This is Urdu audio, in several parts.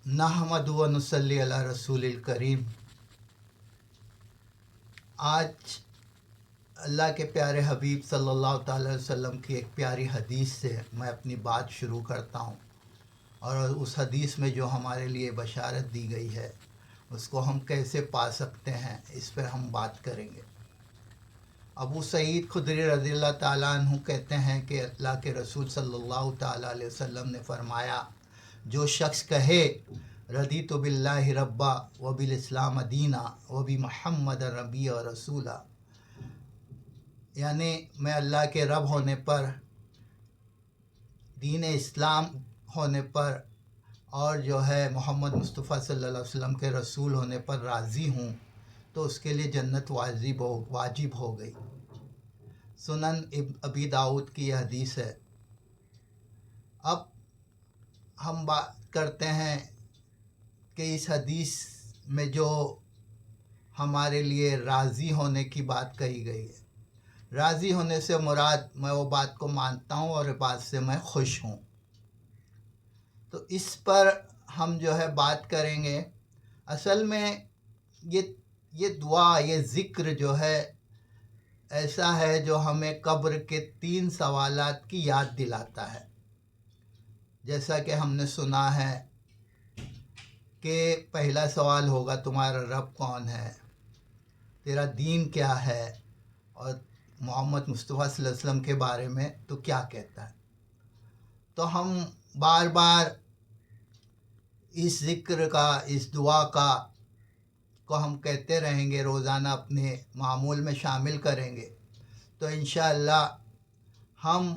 نحمد و نصلی علی رسول الکریم۔ آج اللہ کے پیارے حبیب صلی اللہ تعالی وسلم کی ایک پیاری حدیث سے میں اپنی بات شروع کرتا ہوں، اور اس حدیث میں جو ہمارے لیے بشارت دی گئی ہے اس کو ہم کیسے پا سکتے ہیں، اس پر ہم بات کریں گے۔ ابو سعید خدری رضی اللہ تعالیٰ عنہ کہتے ہیں کہ اللہ کے رسول صلی اللہ تعالیٰ علیہ وسلم نے فرمایا، جو شخص کہے رضیت باللہ ربا و بالاسلام دینا و بمحمد ربی و رسولہ، یعنی میں اللہ کے رب ہونے پر، دین اسلام ہونے پر، اور جو ہے محمد مصطفیٰ صلی اللہ علیہ وسلم کے رسول ہونے پر راضی ہوں، تو اس کے لیے جنت واجب ہو گئی۔ سنن ابی داؤد کی یہ حدیث ہے۔ اب ہم بات کرتے ہیں کہ اس حدیث میں جو ہمارے لیے راضی ہونے کی بات کہی گئی ہے، راضی ہونے سے مراد میں وہ بات کو مانتا ہوں اور بات سے میں خوش ہوں، تو اس پر ہم جو ہے بات کریں گے۔ اصل میں یہ دعا، یہ ذکر جو ہے ایسا ہے جو ہمیں قبر کے 3 سوالات کی یاد دلاتا ہے۔ جیسا کہ ہم نے سنا ہے کہ پہلا سوال ہوگا تمہارا رب کون ہے، تیرا دین کیا ہے، اور محمد مصطفیٰ صلی اللہ علیہ وسلم کے بارے میں تو کیا کہتا ہے۔ تو ہم بار بار اس ذکر کا، اس دعا کو ہم کہتے رہیں گے، روزانہ اپنے معمول میں شامل کریں گے، تو انشاءاللہ ہم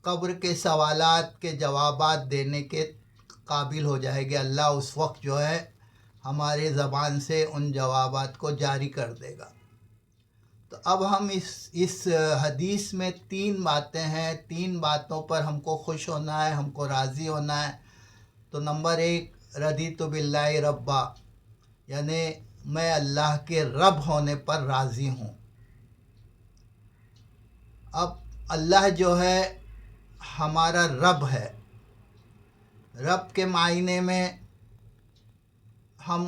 قبر کے سوالات کے جوابات دینے کے قابل ہو جائے گے۔ اللہ اس وقت جو ہے ہماری زبان سے ان جوابات کو جاری کر دے گا۔ تو اب ہم اس حدیث میں 3 باتیں ہیں، 3 باتوں پر ہم کو خوش ہونا ہے، ہم کو راضی ہونا ہے۔ تو نمبر 1، رضیت باللہ ربا، یعنی میں اللہ کے رب ہونے پر راضی ہوں۔ اب اللہ جو ہے ہمارا رب ہے۔ رب کے معنی میں ہم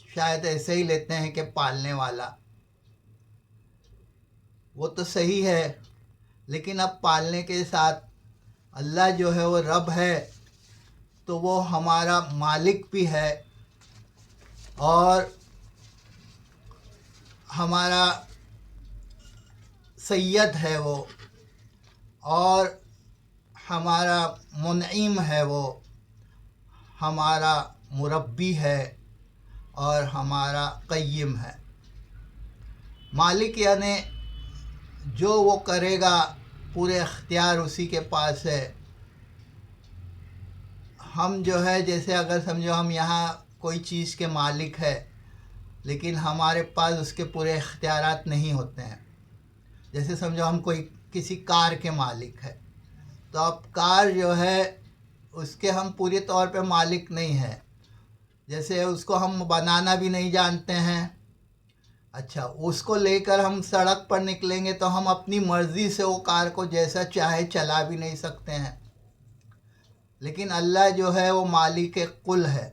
شاید ایسے ہی لیتے ہیں کہ پالنے والا، وہ تو صحیح ہے، لیکن اب پالنے کے ساتھ اللہ جو ہے وہ رب ہے، تو وہ ہمارا مالک بھی ہے، اور ہمارا سید ہے وہ، اور ہمارا منعم ہے وہ، ہمارا مربی ہے، اور ہمارا قیم ہے۔ مالک یعنی جو وہ کرے گا پورے اختیار اسی کے پاس ہے۔ ہم جو ہے جیسے اگر سمجھو ہم یہاں کوئی چیز کے مالک ہے، لیکن ہمارے پاس اس کے پورے اختیارات نہیں ہوتے ہیں۔ جیسے سمجھو ہم کسی کار کے مالک ہے، تو اب کار جو ہے اس کے ہم پوری طور پہ مالک نہیں ہیں۔ جیسے اس کو ہم بنانا بھی نہیں جانتے ہیں، اچھا اس کو لے کر ہم سڑک پر نکلیں گے تو ہم اپنی مرضی سے وہ کار کو جیسا چاہے چلا بھی نہیں سکتے ہیں۔ لیکن اللہ جو ہے وہ مالک کل ہے،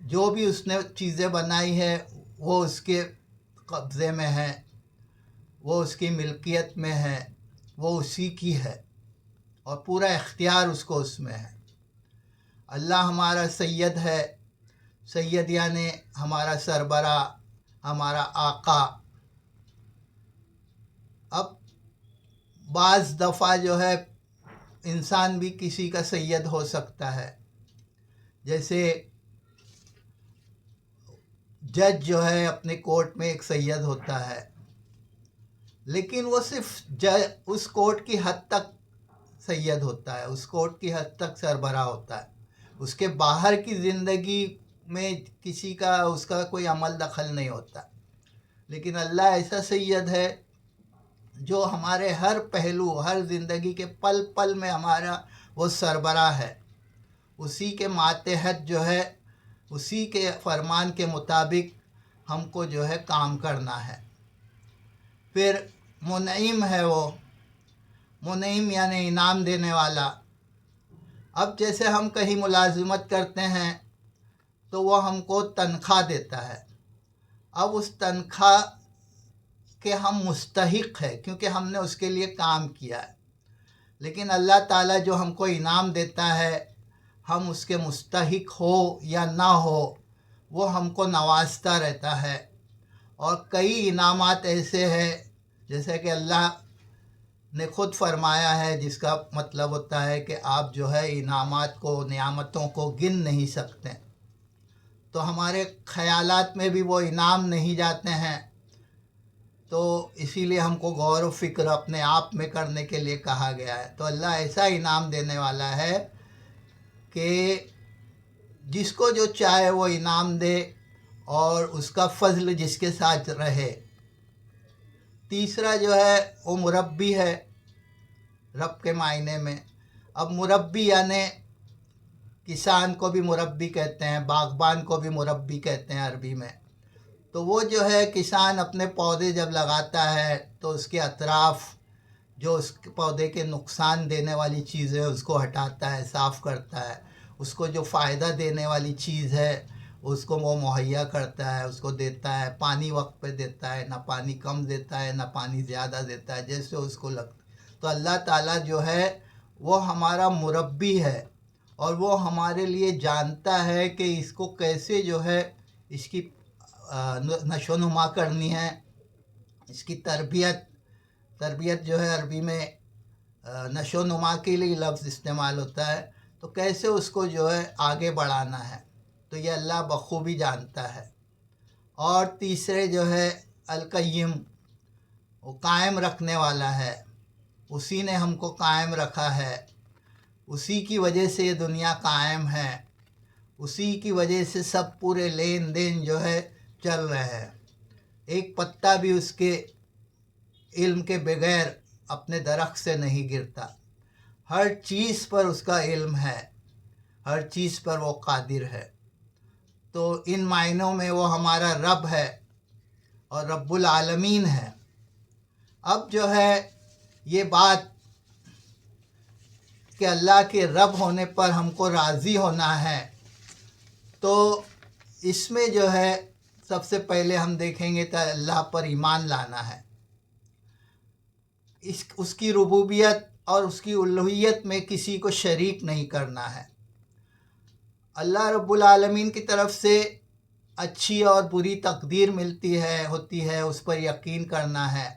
جو بھی اس نے چیزیں بنائی ہے وہ اس کے قبضے میں ہے، وہ اس کی ملکیت میں ہے، وہ اسی کی ہے، اور پورا اختیار اس کو اس میں ہے۔ اللہ ہمارا سید ہے، سید یعنی ہمارا سربراہ، ہمارا آقا۔ اب بعض دفعہ جو ہے انسان بھی کسی کا سید ہو سکتا ہے، جیسے جج جو ہے اپنے کورٹ میں ایک سید ہوتا ہے، لیکن وہ صرف اس کورٹ کی حد تک سید ہوتا ہے، اس کورٹ کی حد تک سربراہ ہوتا ہے، اس کے باہر کی زندگی میں کسی کا اس کا کوئی عمل دخل نہیں ہوتا۔ لیکن اللہ ایسا سید ہے جو ہمارے ہر پہلو، ہر زندگی کے پل پل میں ہمارا وہ سربراہ ہے، اسی کے ماتحت جو ہے، اسی کے فرمان کے مطابق ہم کو جو ہے کام کرنا ہے۔ پھر منعم ہے وہ، منعم یعنی انعام دینے والا۔ اب جیسے ہم کہیں ملازمت کرتے ہیں تو وہ ہم کو تنخواہ دیتا ہے. اب اس تنخواہ کے ہم مستحق ہے کیونکہ ہم نے اس کے لیے کام کیا ہے. لیکن اللہ تعالیٰ جو ہم کو انعام دیتا ہے ہم اس کے مستحق ہو یا نہ ہو وہ ہم کو نوازتا رہتا ہے. اور کئی انعامات ایسے ہیں جیسے کہ اللہ نے خود فرمایا ہے جس کا مطلب ہوتا ہے کہ آپ جو ہے انعامات کو نعمتوں کو گن نہیں سکتے. تو ہمارے خیالات میں بھی وہ انعام نہیں جاتے ہیں. تو اسی لیے ہم کو غور و فکر اپنے آپ میں کرنے کے لیے کہا گیا ہے. تو اللہ ایسا انعام دینے والا ہے کہ جس کو جو چاہے وہ انعام دے اور اس کا فضل جس کے ساتھ رہے. تیسرا جو ہے وہ مربی ہے رب کے معنی میں. اب مربی یعنی کسان کو بھی مربی کہتے ہیں، باغبان کو بھی مربی کہتے ہیں عربی میں. تو وہ جو ہے کسان اپنے پودے جب لگاتا ہے تو اس کے اطراف جو اس پودے کے نقصان دینے والی چیزیں اس کو ہٹاتا ہے، صاف کرتا ہے. اس کو جو فائدہ دینے والی چیز ہے اس کو وہ مہیا کرتا ہے، اس کو دیتا ہے. پانی وقت پہ دیتا ہے، نہ پانی کم دیتا ہے نہ پانی زیادہ دیتا ہے، جیسے اس کو لگتا. تو اللہ تعالیٰ جو ہے وہ ہمارا مربی ہے اور وہ ہمارے لیے جانتا ہے کہ اس کو کیسے جو ہے اس کی نشو و نما کرنی ہے، اس کی تربیت جو ہے عربی میں نشو و نما کے لیے لفظ استعمال ہوتا ہے. تو کیسے اس کو جو ہے آگے بڑھانا ہے تو یہ اللہ بخوبی جانتا ہے. اور تیسرے جو ہے القیم، وہ قائم رکھنے والا ہے. اسی نے ہم کو قائم رکھا ہے، اسی کی وجہ سے یہ دنیا قائم ہے، اسی کی وجہ سے سب پورے لین دین جو ہے چل رہے ہیں. ایک پتا بھی اس کے علم کے بغیر اپنے درخت سے نہیں گرتا. ہر چیز پر اس کا علم ہے، ہر چیز پر وہ قادر ہے. تو ان معنوں میں وہ ہمارا رب ہے اور رب العالمین ہے. اب جو ہے یہ بات کہ اللہ کے رب ہونے پر ہم کو راضی ہونا ہے، تو اس میں جو ہے سب سے پہلے ہم دیکھیں گے تو اللہ پر ایمان لانا ہے. اس کی ربوبیت اور اس کی الوہیت میں کسی کو شریک نہیں کرنا ہے. اللہ رب العالمین کی طرف سے اچھی اور بری تقدیر ہوتی ہے، اس پر یقین کرنا ہے.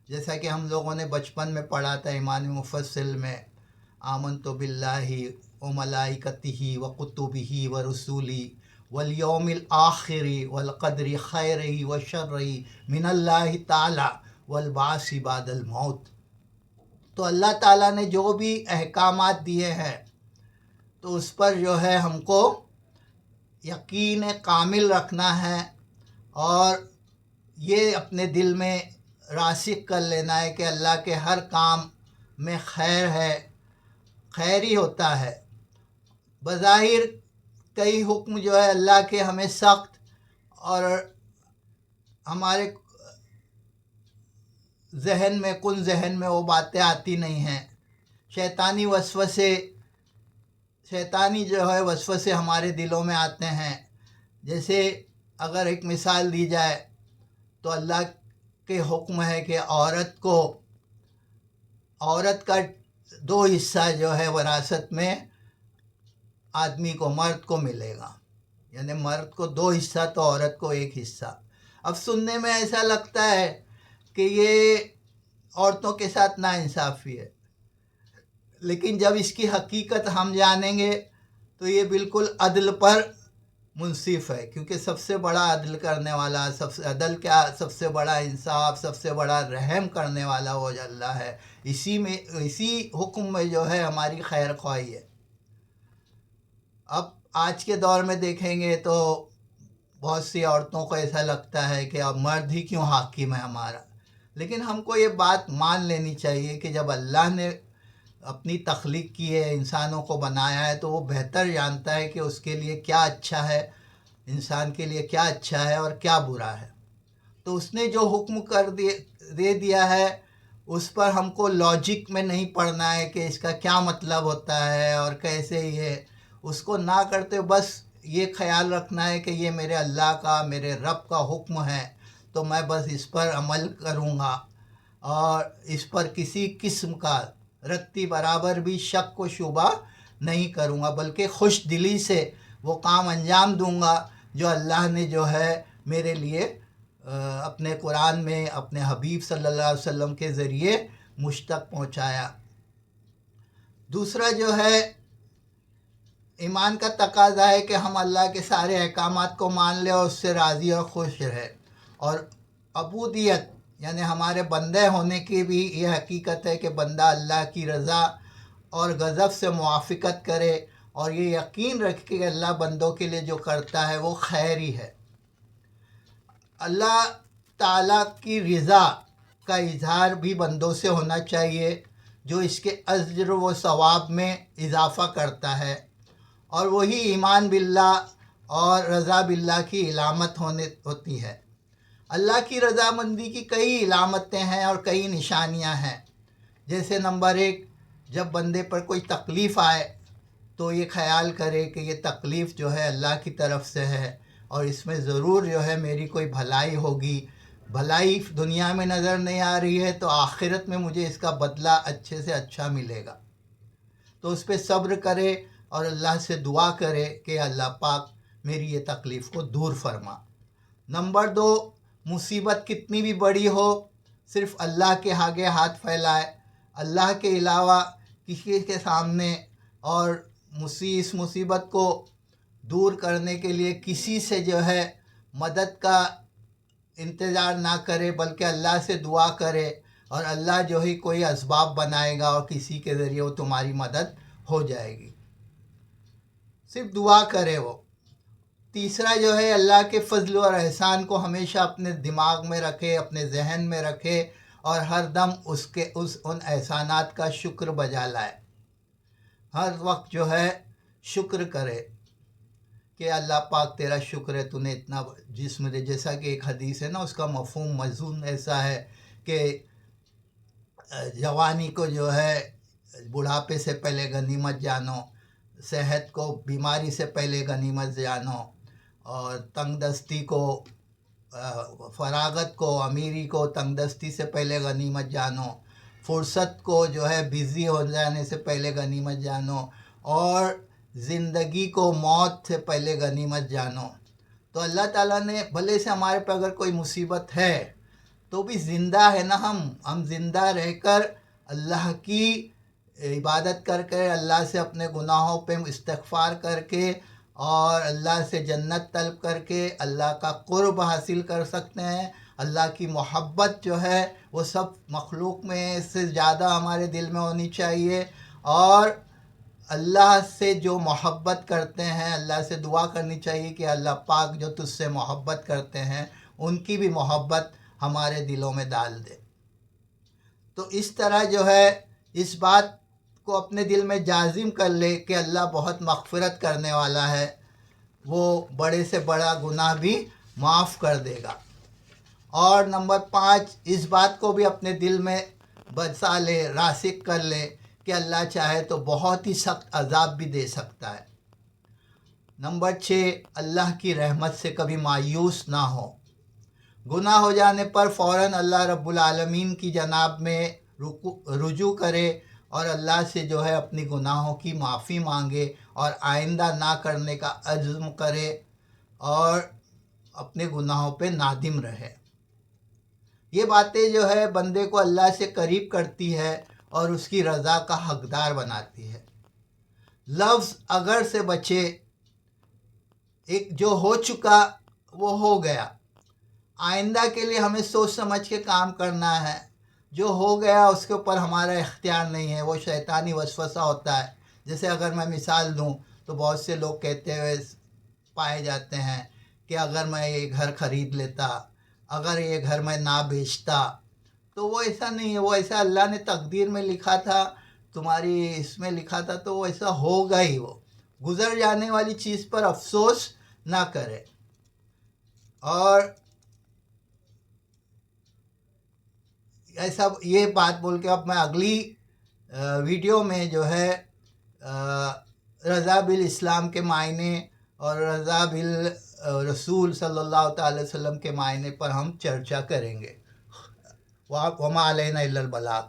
جیسا کہ ہم لوگوں نے بچپن میں پڑھا تھا ایمان مفصل میں، آمنت باللہ و ملائکتہ و کتبہ و رسولہ والیوم الآخر والقدر خیرہ و شرہ من اللہ تعالی والبعث بعد الموت. تو اللہ تعالیٰ نے جو بھی احکامات دیے ہیں تو اس پر جو ہے ہم کو یقین کامل رکھنا ہے اور یہ اپنے دل میں راسخ کر لینا ہے کہ اللہ کے ہر کام میں خیر ہے، خیر ہی ہوتا ہے. بظاہر کئی حکم جو ہے اللہ کے ہمیں سخت اور ہمارے ذہن میں وہ باتیں آتی نہیں ہیں. شیطانی جو ہے وسوسے ہمارے دلوں میں آتے ہیں. جیسے اگر ایک مثال دی جائے تو اللہ کے حکم ہے کہ عورت کا 2 حصہ جو ہے وراثت میں آدمی کو، مرد کو ملے گا. یعنی مرد کو 2 حصہ تو عورت کو 1 حصہ. اب سننے میں ایسا لگتا ہے کہ یہ عورتوں کے ساتھ ناانصافی ہے، لیکن جب اس کی حقیقت ہم جانیں گے تو یہ بالکل عدل پر منصف ہے. کیونکہ سب سے بڑا عدل کرنے والا، سب سے بڑا انصاف، سب سے بڑا رحم کرنے والا وہ اللہ ہے. اسی حکم میں جو ہے ہماری خیر خواہی ہے. اب آج کے دور میں دیکھیں گے تو بہت سی عورتوں کو ایسا لگتا ہے کہ اب مرد ہی کیوں حاکم ہے ہمارا. لیکن ہم کو یہ بات مان لینی چاہیے کہ جب اللہ نے اپنی تخلیق کی ہے، انسانوں کو بنایا ہے، تو وہ بہتر جانتا ہے کہ اس کے لیے کیا اچھا ہے، انسان کے لیے کیا اچھا ہے اور کیا برا ہے. تو اس نے جو حکم دے دیا ہے اس پر ہم کو لاجک میں نہیں پڑھنا ہے کہ اس کا کیا مطلب ہوتا ہے اور کیسے یہ، اس کو نہ کرتے بس یہ خیال رکھنا ہے کہ یہ میرے اللہ کا، میرے رب کا حکم ہے، تو میں بس اس پر عمل کروں گا، اور اس پر کسی قسم کا رتی برابر بھی شک و شبہ نہیں کروں گا، بلکہ خوش دلی سے وہ کام انجام دوں گا جو اللہ نے جو ہے میرے لیے اپنے قرآن میں اپنے حبیب صلی اللہ علیہ وسلم کے ذریعے مجھ تک پہنچایا۔ دوسرا جو ہے ایمان کا تقاضا ہے کہ ہم اللہ کے سارے احکامات کو مان لیں اور اس سے راضی اور خوش رہے، اور عبودیت یعنی ہمارے بندے ہونے کی بھی یہ حقیقت ہے کہ بندہ اللہ کی رضا اور غضب سے موافقت کرے، اور یہ یقین رکھے کہ اللہ بندوں کے لیے جو کرتا ہے وہ خیر ہی ہے۔ اللہ تعالیٰ کی رضا کا اظہار بھی بندوں سے ہونا چاہیے، جو اس کے اجر و ثواب میں اضافہ کرتا ہے، اور وہی ایمان باللہ اور رضا باللہ کی علامت ہوتی ہے۔ اللہ کی رضامندی کی کئی علامتیں ہیں اور کئی نشانیاں ہیں، جیسے نمبر 1، جب بندے پر کوئی تکلیف آئے تو یہ خیال کرے کہ یہ تکلیف جو ہے اللہ کی طرف سے ہے، اور اس میں ضرور جو ہے میری کوئی بھلائی ہوگی، بھلائی دنیا میں نظر نہیں آ رہی ہے تو آخرت میں مجھے اس کا بدلہ اچھے سے اچھا ملے گا، تو اس پہ صبر کرے اور اللہ سے دعا کرے کہ اللہ پاک میری یہ تکلیف کو دور فرما۔ نمبر 2، مصیبت کتنی بھی بڑی ہو صرف اللہ کے آگے ہاتھ پھیلائے، اللہ کے علاوہ کسی کے سامنے، اور اس مصیبت کو دور کرنے کے لیے کسی سے جو ہے مدد کا انتظار نہ کرے، بلکہ اللہ سے دعا کرے، اور اللہ جو ہی کوئی اسباب بنائے گا اور کسی کے ذریعے وہ تمہاری مدد ہو جائے گی، صرف دعا کرے وہ۔ تیسرا جو ہے اللہ کے فضل اور احسان کو ہمیشہ اپنے دماغ میں رکھے، اپنے ذہن میں رکھے، اور ہر دم ان احسانات کا شکر بجا لائے، ہر وقت جو ہے شکر کرے کہ اللہ پاک تیرا شکر ہے، تو نے اتنا جسم دے، جیسا کہ ایک حدیث ہے نا، اس کا مفہوم مضمون ایسا ہے کہ جوانی کو جو ہے بڑھاپے سے پہلے غنیمت جانو، صحت کو بیماری سے پہلے غنیمت جانو، اور تنگ دستی کو، فراغت کو، امیری کو تنگ دستی سے پہلے غنیمت جانو، فرصت کو جو ہے بزی ہو جانے سے پہلے غنیمت جانو، اور زندگی کو موت سے پہلے غنیمت جانو۔ تو اللہ تعالیٰ نے بھلے سے ہمارے پہ اگر کوئی مصیبت ہے تو بھی زندہ ہے نا، ہم زندہ رہ کر اللہ کی عبادت کر کے، اللہ سے اپنے گناہوں پہ استغفار کر کے، اور اللہ سے جنت طلب کر کے اللہ کا قرب حاصل کر سکتے ہیں۔ اللہ کی محبت جو ہے وہ سب مخلوق میں سے زیادہ ہمارے دل میں ہونی چاہیے، اور اللہ سے جو محبت کرتے ہیں اللہ سے دعا کرنی چاہیے کہ اللہ پاک جو تجھ سے محبت کرتے ہیں ان کی بھی محبت ہمارے دلوں میں ڈال دے۔ تو اس طرح جو ہے اس بات کو اپنے دل میں جازم کر لے کہ اللہ بہت مغفرت کرنے والا ہے، وہ بڑے سے بڑا گناہ بھی معاف کر دے گا۔ اور نمبر 5، اس بات کو بھی اپنے دل میں بسا لے، راسخ کر لے کہ اللہ چاہے تو بہت ہی سخت عذاب بھی دے سکتا ہے۔ نمبر 6، اللہ کی رحمت سے کبھی مایوس نہ ہو، گناہ ہو جانے پر فوراً اللہ رب العالمین کی جناب میں رجوع کرے، اور اللہ سے جو ہے اپنی گناہوں کی معافی مانگے، اور آئندہ نہ کرنے کا عزم کرے، اور اپنے گناہوں پہ نادم رہے۔ یہ باتیں جو ہے بندے کو اللہ سے قریب کرتی ہے اور اس کی رضا کا حقدار بناتی ہے۔ لفظ اگر سے بچے، ایک جو ہو چکا وہ ہو گیا، آئندہ کے لیے ہمیں سوچ سمجھ کے کام کرنا ہے، جو ہو گیا اس کے اوپر ہمارا اختیار نہیں ہے، وہ شیطانی وسوسہ ہوتا ہے۔ جیسے اگر میں مثال دوں تو بہت سے لوگ کہتے ہوئے پائے جاتے ہیں کہ اگر میں یہ گھر خرید لیتا، اگر یہ گھر میں نہ بیچتا، تو وہ ایسا نہیں ہے، وہ ایسا اللہ نے تقدیر میں لکھا تھا، تمہاری اس میں لکھا تھا، تو وہ ایسا ہوگا ہی۔ وہ گزر جانے والی چیز پر افسوس نہ کرے، اور ایسا یہ بات بول کے اب میں اگلی ویڈیو میں جو ہے رضا بالاسلام کے معنی اور رضا بالرسول صلی اللہ تعالی وسلم کے معنی پر ہم چرچا کریں گے. وما علینا الا البلاغ.